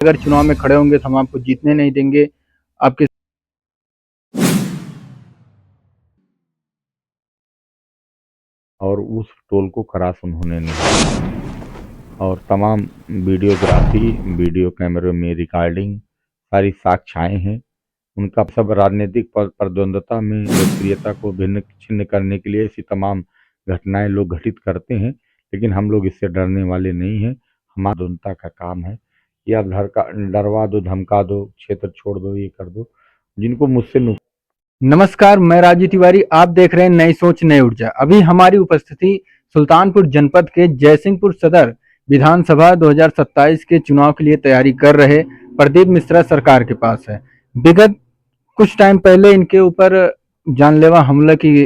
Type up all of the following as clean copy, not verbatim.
अगर चुनाव में खड़े होंगे तो हम आपको जीतने नहीं देंगे। आपके और उस टोल को क्रॉस उन्होंने नहीं, और तमाम वीडियोग्राफी, वीडियो कैमरे में रिकॉर्डिंग, सारी साक्ष्याएं हैं। उनका सब राजनीतिक प्रतिद्वंद्विता में लोकप्रियता को भिन्न छिन्न करने के लिए ऐसी तमाम घटनाएं लोग घटित करते हैं, लेकिन हम लोग इससे डरने वाले नहीं हैं। हमारा जनता का काम है कि आप डरवा दो, धमका दो, क्षेत्र छोड़ दो, ये कर दो, जिनको मुझसे नमस्कार, मैं राजू तिवारी। आप देख रहे हैं नई सोच नई ऊर्जा। अभी हमारी उपस्थिति सुल्तानपुर जनपद के जयसिंहपुर सदर विधानसभा 2027 के चुनाव के लिए तैयारी कर रहे प्रदीप मिश्रा सरकार के पास है। विगत कुछ टाइम पहले इनके ऊपर जानलेवा हमले की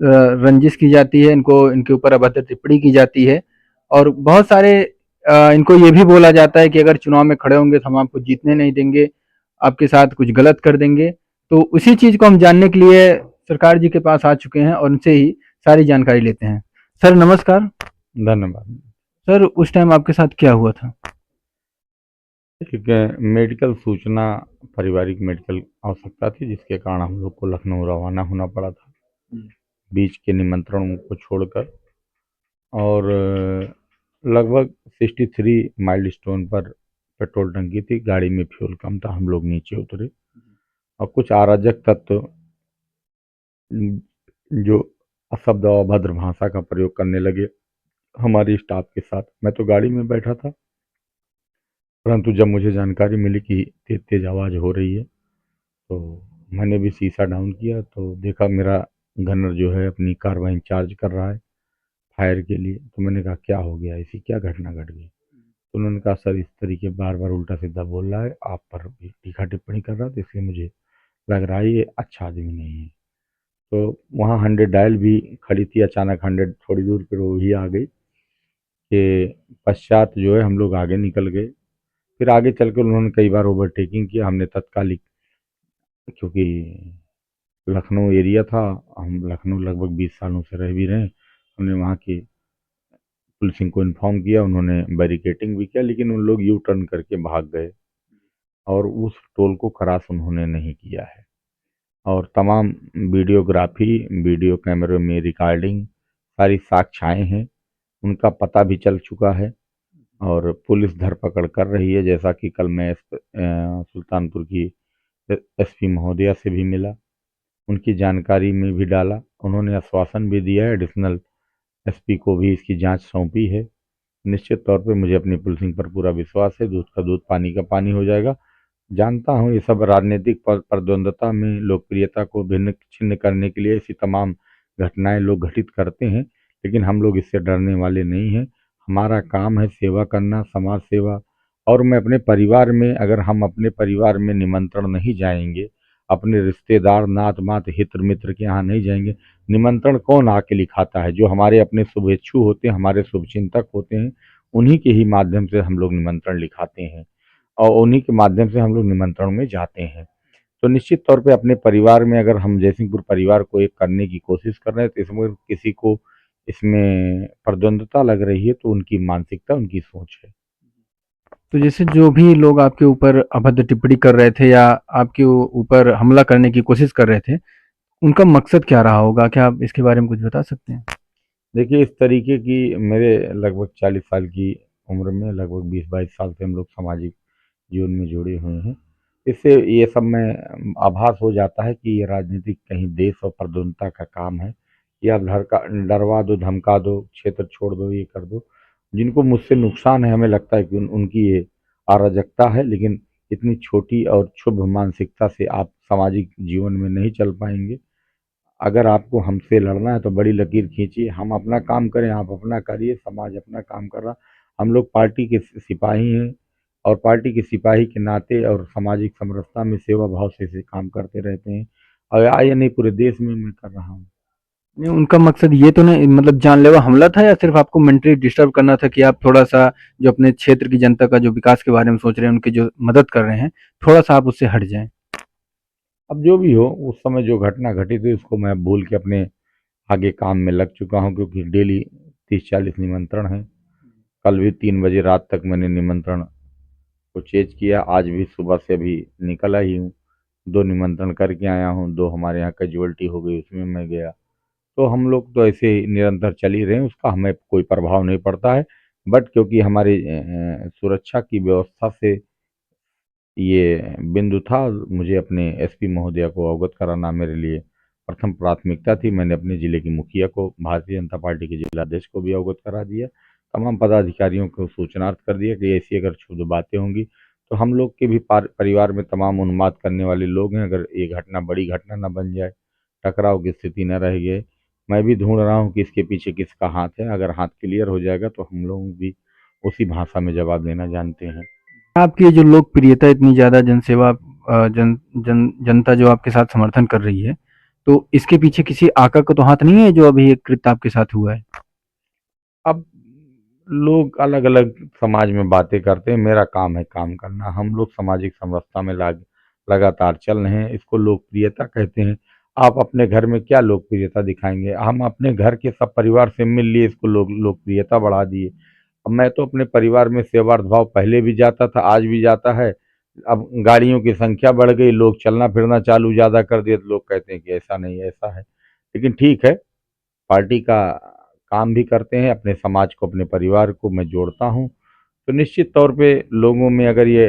रंजिश की जाती है, इनके ऊपर अभद्र टिप्पणी की जाती है और बहुत सारे इनको ये भी बोला जाता है कि अगर चुनाव में खड़े होंगे तो हम आपको जीतने नहीं देंगे, आपके साथ कुछ गलत कर देंगे। तो उसी चीज को हम जानने के लिए सरकार जी के पास आ चुके हैं और उनसे ही सारी जानकारी लेते हैं। सर नमस्कार। धन्यवाद। सर उस टाइम आपके साथ क्या हुआ था? एक मेडिकल सूचना, पारिवारिक मेडिकल आवश्यकता थी, जिसके कारण हम लोग को लखनऊ रवाना होना पड़ा था बीच के निमंत्रणों को छोड़कर। और लगभग 63 माइलस्टोन पर पेट्रोल टंकी थी, गाड़ी में फ्यूल कम था, हम लोग नीचे उतरे और कुछ अराजक तत्व जो अशब्द और अभद्र भाषा का प्रयोग करने लगे हमारे स्टाफ के साथ। मैं तो गाड़ी में बैठा था, परंतु जब मुझे जानकारी मिली कि तेज तेज आवाज़ हो रही है, तो मैंने भी शीशा डाउन किया तो देखा मेरा गनर जो है अपनी कार्रवाई इंचार्ज कर रहा है फायर के लिए। तो मैंने कहा क्या हो गया, ऐसी क्या घटना घट गई? तो उन्होंने कहा सर इस तरीके बार बार उल्टा सीधा बोल रहा है, आप पर भी तीखा टिप्पणी कर रहा था, इसलिए मुझे लग रहा है ये अच्छा आदमी नहीं है। तो वहाँ 100 डायल भी खड़ी थी, अचानक 100 थोड़ी दूर पर वो ही आ गई। के पश्चात जो है हम लोग आगे निकल गए। फिर आगे चल कर उन्होंने कई बार ओवरटेकिंग किया, हमने तत्कालिक, क्योंकि लखनऊ एरिया था, हम लखनऊ लगभग 20 सालों से रह भी रहे हैं, हमने वहाँ की पुलिसिंग को इन्फॉर्म किया, उन्होंने बैरिकेटिंग भी किया, लेकिन उन लोग यू टर्न करके भाग गए और उस टोल को क्रॉस उन्होंने नहीं किया है। और तमाम वीडियोग्राफी, वीडियो कैमरे में रिकॉर्डिंग, सारी साक्ष्याएं हैं। उनका पता भी चल चुका है और पुलिस धरपकड़ कर रही है। जैसा कि कल मैं सुल्तानपुर की एसपी महोदया से भी मिला, उनकी जानकारी में भी डाला, उन्होंने आश्वासन भी दिया है, एडिशनल एसपी को भी इसकी जांच सौंपी है। निश्चित तौर पे मुझे अपनी पुलिसिंग पर पूरा विश्वास है, दूध का दूध पानी का पानी हो जाएगा। जानता हूँ ये सब राजनीतिक प्रतिद्वंद्विता में लोकप्रियता को भिन्न छिन्न करने के लिए ऐसी तमाम घटनाएं लोग घटित करते हैं, लेकिन हम लोग इससे डरने वाले नहीं हैं। हमारा काम है सेवा करना, समाज सेवा। और मैं अपने परिवार में, अगर हम अपने परिवार में निमंत्रण नहीं जाएंगे, अपने रिश्तेदार नात मात हित्र मित्र के यहाँ नहीं जाएंगे, निमंत्रण कौन आके लिखाता है? जो हमारे अपने शुभेच्छु होते हैं, हमारे शुभचिंतक होते हैं, उन्हीं के ही माध्यम से हम लोग निमंत्रण लिखाते हैं और उन्हीं के माध्यम से हम लोग निमंत्रण में जाते हैं। तो निश्चित तौर पे अपने परिवार में अगर हम जयसिंहपुर परिवार को एक करने की कोशिश कर रहे हैं, तो इसमें किसी को इसमें प्रतिद्वंद्विता लग रही है, तो उनकी मानसिकता, उनकी सोच है। तो जैसे जो भी लोग आपके ऊपर अभद्र टिप्पणी कर रहे थे या आपके ऊपर हमला करने की कोशिश कर रहे थे, उनका मकसद क्या रहा होगा? क्या आप इसके बारे में कुछ बता सकते हैं? देखिए इस तरीके की, मेरे लगभग 40 साल की उम्र में लगभग 20-22 साल से हम लोग सामाजिक जीवन में जुड़े हुए हैं। इससे ये सब में आभास हो जाता है कि ये राजनीतिक कहीं देश और प्रद्वंद्विता का काम है कि आप डरवा दो, धमका दो, क्षेत्र छोड़ दो, ये कर दो, जिनको मुझसे नुकसान है। हमें लगता है कि उनकी ये अराजकता है, लेकिन इतनी छोटी और क्षुब्ध मानसिकता से आप सामाजिक जीवन में नहीं चल पाएंगे। अगर आपको हमसे लड़ना है तो बड़ी लकीर खींचिए, हम अपना काम करें, आप अपना करिए, समाज अपना काम कर रहा। हम लोग पार्टी के सिपाही हैं और पार्टी के सिपाही के नाते और सामाजिक समरसता में सेवा भाव से काम करते रहते हैं। और आए नहीं, पूरे देश में मैं कर रहा हूँ। नहीं, उनका मकसद ये तो नहीं, मतलब जानलेवा हमला था या सिर्फ आपको मेंटली डिस्टर्ब करना था कि आप थोड़ा-सा जो अपने क्षेत्र की जनता का जो विकास के बारे में सोच रहे हैं, उनकी जो मदद कर रहे हैं, थोड़ा-सा आप उससे हट जाएँ? अब जो भी हो, उस समय जो घटना घटी थी उसको मैं भूल के अपने आगे काम में लग चुका हूँ, क्योंकि डेली 30-40 निमंत्रण हैं। कल भी 3 बजे रात तक मैंने निमंत्रण उसको चेंज किया। आज भी सुबह से अभी निकला ही हूँ, 2 निमंत्रण करके आया हूँ, 2 हमारे यहाँ कैजुअल्टी हो गई उसमें मैं गया। तो हम लोग तो ऐसे ही निरंतर चल ही रहे हैं, उसका हमें कोई प्रभाव नहीं पड़ता है। बट क्योंकि हमारी सुरक्षा की व्यवस्था से ये बिंदु था, मुझे अपने एसपी महोदया को अवगत कराना मेरे लिए प्रथम प्राथमिकता थी। मैंने अपने जिले की मुखिया को, भारतीय जनता पार्टी के जिलाध्यक्ष को भी अवगत करा दिया, तमाम पदाधिकारियों को सूचनार्थ कर दिया कि ऐसी अगर शुभ बातें होंगी तो हम लोग के भी परिवार में तमाम उन्माद करने वाले लोग हैं, अगर ये घटना बड़ी घटना न बन जाए, टकराव की स्थिति न रह गए। मैं भी ढूंढ रहा हूँ कि इसके पीछे किसका हाथ है। अगर हाथ क्लियर हो जाएगा तो हम लोग भी उसी भाषा में जवाब देना जानते हैं। आपकी ये जो लोकप्रियता इतनी ज़्यादा जनसेवा जनता जो आपके साथ समर्थन कर रही है, तो इसके पीछे किसी आका का तो हाथ नहीं है जो अभी ये कृत्य आपके साथ हुआ है? अब लोग अलग अलग समाज में बातें करते हैं, मेरा काम है काम करना। हम लोग सामाजिक समरसता में लगातार चल रहे हैं, इसको लोकप्रियता कहते हैं। आप अपने घर में क्या लोकप्रियता दिखाएंगे? हम अपने घर के सब परिवार से मिल लिए, इसको लोकप्रियता बढ़ा दिए। अब मैं तो अपने परिवार में सेवार्थ भाव पहले भी जाता था, आज भी जाता है। अब गाड़ियों की संख्या बढ़ गई, लोग चलना फिरना चालू ज़्यादा कर दिए, तो लोग कहते हैं कि ऐसा नहीं ऐसा है। लेकिन ठीक है, पार्टी का काम भी करते हैं, अपने समाज को, अपने परिवार को मैं जोड़ता हूँ। तो निश्चित तौर पे लोगों में अगर ये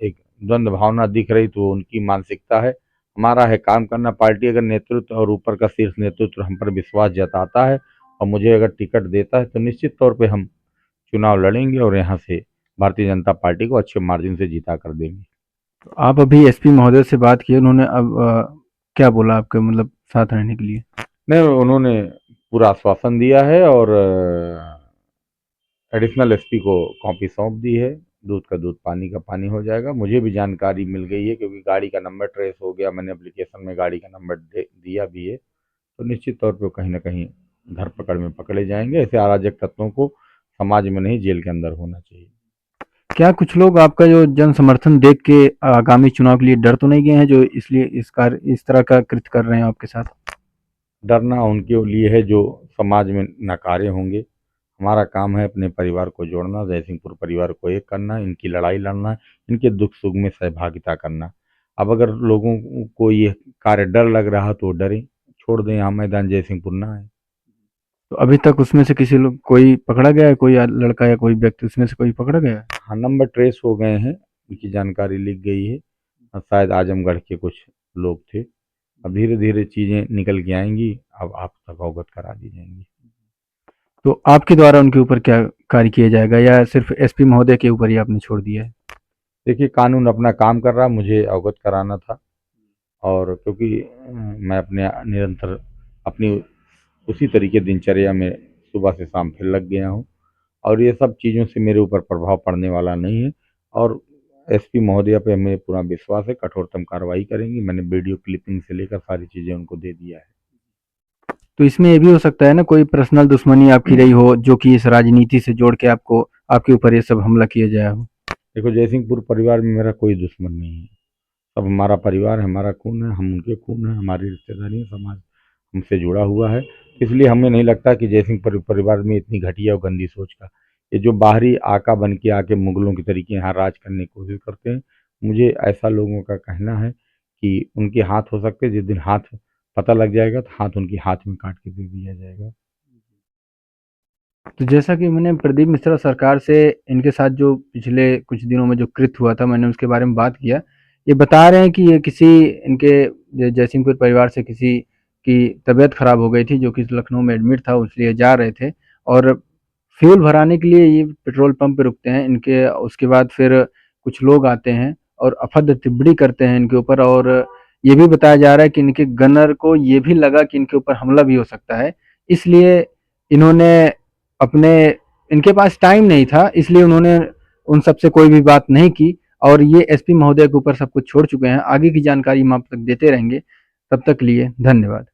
एक द्वंद्व भावना दिख रही तो वो उनकी मानसिकता है। हमारा है काम करना। पार्टी अगर नेतृत्व और ऊपर का शीर्ष नेतृत्व हम पर विश्वास जताता है और मुझे अगर टिकट देता है तो निश्चित तौर पे हम चुनाव लड़ेंगे और यहाँ से भारतीय जनता पार्टी को अच्छे मार्जिन से जीता कर देंगे। तो आप अभी एसपी महोदय से बात की, उन्होंने अब क्या बोला आपके मतलब साथ रहने के लिए? नहीं, उन्होंने पूरा आश्वासन दिया है और एडिशनल एसपी को कॉपी सौंप दी है। दूध का दूध, पानी का पानी हो जाएगा। मुझे भी जानकारी मिल गई है क्योंकि गाड़ी का नंबर ट्रेस हो गया, मैंने एप्लीकेशन में गाड़ी का नंबर दिया भी है। तो निश्चित तौर पे कहीं ना कहीं धरपकड़ में पकड़े जाएंगे। ऐसे अराजक तत्वों को समाज में नहीं, जेल के अंदर होना चाहिए। क्या कुछ लोग आपका जो जन समर्थन देख के आगामी चुनाव के लिए डर तो नहीं गए हैं, जो इसलिए इस तरह का कृत्य कर रहे हैं आपके साथ? डरना उनके लिए है जो समाज में नकारे होंगे। हमारा काम है अपने परिवार को जोड़ना, जयसिंहपुर परिवार को एक करना, इनकी लड़ाई लड़ना, इनके दुख सुख में सहभागिता करना। अब अगर लोगों को ये कार्य डर लग रहा तो डरें, छोड़ दें, यहाँ मैदान जयसिंहपुर ना है। तो अभी तक उसमें से किसी लोग कोई पकड़ा गया है, कोई लड़का या कोई व्यक्ति उसमें से कोई पकड़ा गया है? हाँ, नंबर ट्रेस हो गए हैं, उनकी जानकारी लिख गई है और शायद आजमगढ़ के कुछ लोग थे। अब धीरे धीरे चीज़ें निकल के आएंगी, अब आप तक अवगत करा दी जाएंगी। तो आपके द्वारा उनके ऊपर क्या कार्य किया जाएगा, या सिर्फ एसपी महोदय के ऊपर ही आपने छोड़ दिया है? देखिए, कानून अपना काम कर रहा, मुझे अवगत कराना था और क्योंकि मैं अपने निरंतर अपनी उसी तरीके दिनचर्या में सुबह से शाम फिर लग गया हूँ और ये सब चीज़ों से मेरे ऊपर प्रभाव पड़ने वाला नहीं है और एसपी महोदया पे हमें पूरा विश्वास है, कठोरतम कार्रवाई करेंगी। मैंने वीडियो क्लिपिंग से लेकर सारी चीज़ें उनको दे दिया है। तो इसमें ये भी हो सकता है ना, कोई पर्सनल दुश्मनी आपकी रही हो जो कि इस राजनीति से जोड़ के आपको, आपके ऊपर ये सब हमला किया जाया हो? देखो, जयसिंहपुर परिवार में मेरा कोई दुश्मन नहीं है, सब हमारा परिवार है, हमारा खून है, हम उनके खून है, हमारी रिश्तेदारी है, समाज हमसे जुड़ा हुआ है। इसलिए हमें नहीं लगता कि जयसिंह परिवार में इतनी घटिया और गंदी सोच का, ये जो बाहरी आका बन के आके मुगलों के तरीके यहाँ राज करने की कोशिश करते हैं, मुझे ऐसा लोगों का कहना है कि उनके हाथ हो सकते हैं। जिस दिन हाथ पता लग जाएगा तो हाथ उनके हाथ में काट के दे दिया जाएगा। तो जैसा कि मैंने प्रदीप मिश्रा सरकार से इनके साथ जो पिछले कुछ दिनों में जो कृत्य हुआ था, मैंने उसके बारे में बात किया। ये बता रहे हैं कि ये किसी इनके जयसिंहपुर परिवार से किसी की तबीयत खराब हो गई थी, जो कि लखनऊ में एडमिट था, इसलिए जा रहे थे और फ्यूल भराने के लिए ये पेट्रोल पंप पे रुकते हैं इनके। उसके बाद फिर कुछ लोग आते हैं और अफद-तिब्बड़ी करते हैं इनके ऊपर, और ये भी बताया जा रहा है कि इनके गनर को ये भी लगा कि इनके ऊपर हमला भी हो सकता है। इसलिए इन्होंने अपने इनके पास टाइम नहीं था, इसलिए उन्होंने उन सब से कोई भी बात नहीं की और ये एसपी महोदय के ऊपर सब कुछ छोड़ चुके हैं। आगे की जानकारी हम आप तक देते रहेंगे। तब तक के लिए धन्यवाद।